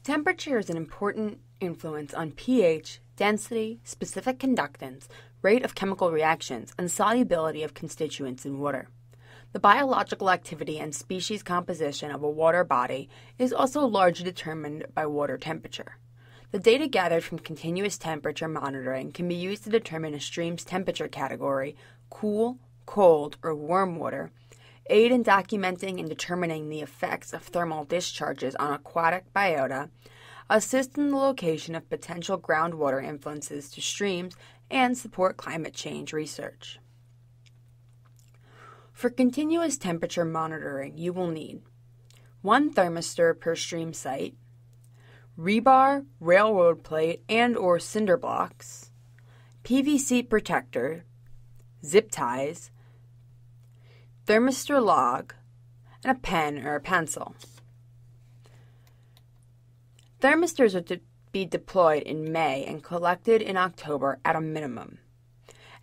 Temperature is an important influence on pH, density, specific conductance, rate of chemical reactions, and solubility of constituents in water. The biological activity and species composition of a water body is also largely determined by water temperature. The data gathered from continuous temperature monitoring can be used to determine a stream's temperature category, cool, cold, or warm water, aid in documenting and determining the effects of thermal discharges on aquatic biota, assist in the location of potential groundwater influences to streams, and support climate change research. For continuous temperature monitoring, you will need 1 thermistor per stream site, rebar, railroad plate, and/or cinder blocks, PVC protector, zip ties, thermistor log, and a pen or a pencil. Thermistors are to be deployed in May and collected in October at a minimum.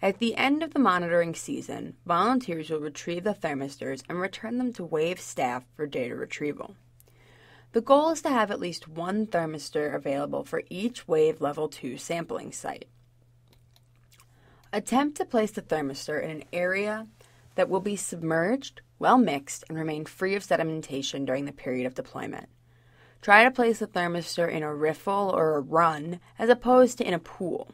At the end of the monitoring season, volunteers will retrieve the thermistors and return them to WAVE staff for data retrieval. The goal is to have at least 1 thermistor available for each WAVE Level 2 sampling site. Attempt to place the thermistor in an area that will be submerged, well mixed, and remain free of sedimentation during the period of deployment. Try to place the thermistor in a riffle or a run as opposed to in a pool.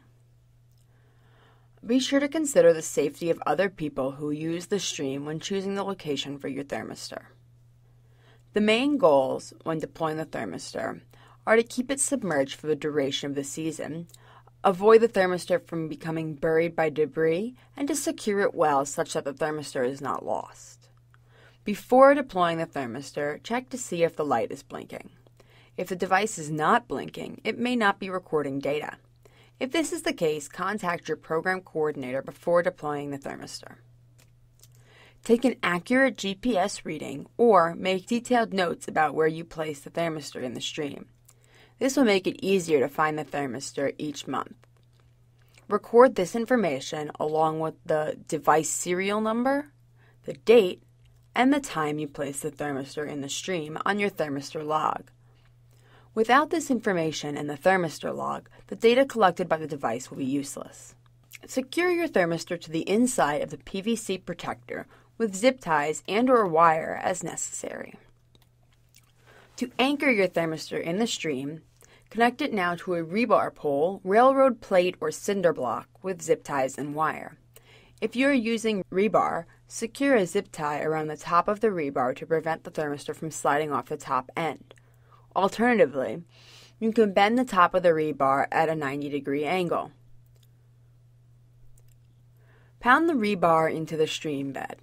Be sure to consider the safety of other people who use the stream when choosing the location for your thermistor. The main goals when deploying the thermistor are to keep it submerged for the duration of the season, avoid the thermistor from becoming buried by debris, and to secure it well such that the thermistor is not lost. Before deploying the thermistor, check to see if the light is blinking. If the device is not blinking, it may not be recording data. If this is the case, contact your program coordinator before deploying the thermistor. Take an accurate GPS reading or make detailed notes about where you place the thermistor in the stream. This will make it easier to find the thermistor each month. Record this information along with the device serial number, the date, and the time you place the thermistor in the stream on your thermistor log. Without this information and the thermistor log, the data collected by the device will be useless. Secure your thermistor to the inside of the PVC protector with zip ties and/or wire as necessary. To anchor your thermistor in the stream, connect it now to a rebar pole, railroad plate, or cinder block with zip ties and wire. If you are using rebar, secure a zip tie around the top of the rebar to prevent the thermistor from sliding off the top end. Alternatively, you can bend the top of the rebar at a 90-degree angle. Pound the rebar into the stream bed.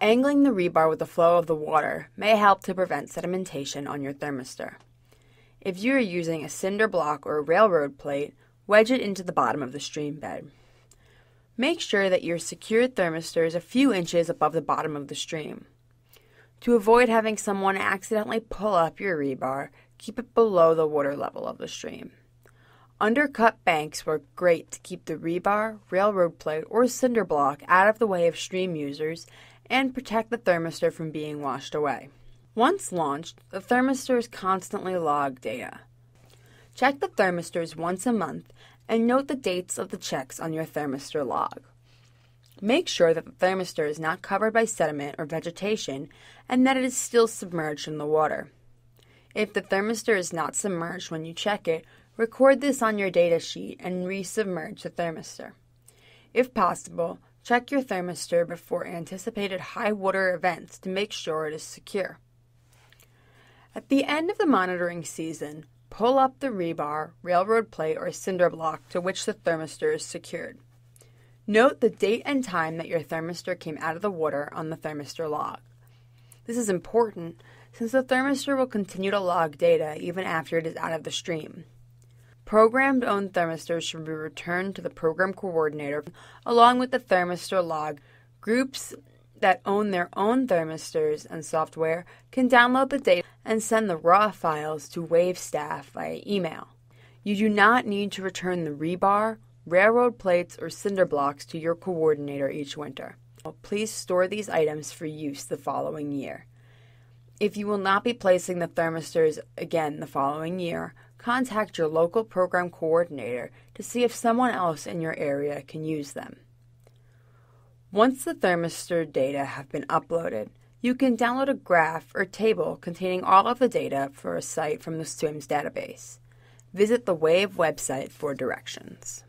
Angling the rebar with the flow of the water may help to prevent sedimentation on your thermistor. If you are using a cinder block or a railroad plate, wedge it into the bottom of the stream bed. Make sure that your secured thermistor is a few inches above the bottom of the stream. To avoid having someone accidentally pull up your rebar, keep it below the water level of the stream. Undercut banks work great to keep the rebar, railroad plate, or cinder block out of the way of stream users and protect the thermistor from being washed away. Once launched, the thermistors constantly log data. Check the thermistors once a month and note the dates of the checks on your thermistor log. Make sure that the thermistor is not covered by sediment or vegetation and that it is still submerged in the water. If the thermistor is not submerged when you check it, record this on your data sheet and resubmerge the thermistor. If possible, check your thermistor before anticipated high water events to make sure it is secure. At the end of the monitoring season, pull up the rebar, railroad plate, or cinder block to which the thermistor is secured. Note the date and time that your thermistor came out of the water on the thermistor log. This is important since the thermistor will continue to log data even after it is out of the stream. Programmed-owned thermistors should be returned to the program coordinator along with the thermistor log. Groups that own their own thermistors and software can download the data and send the raw files to WAVE staff via email. You do not need to return the rebar, railroad plates, or cinder blocks to your coordinator each winter. Please store these items for use the following year. If you will not be placing the thermistors again the following year, contact your local program coordinator to see if someone else in your area can use them. Once the thermistor data have been uploaded, you can download a graph or table containing all of the data for a site from the SWIMS database. Visit the WAVE website for directions.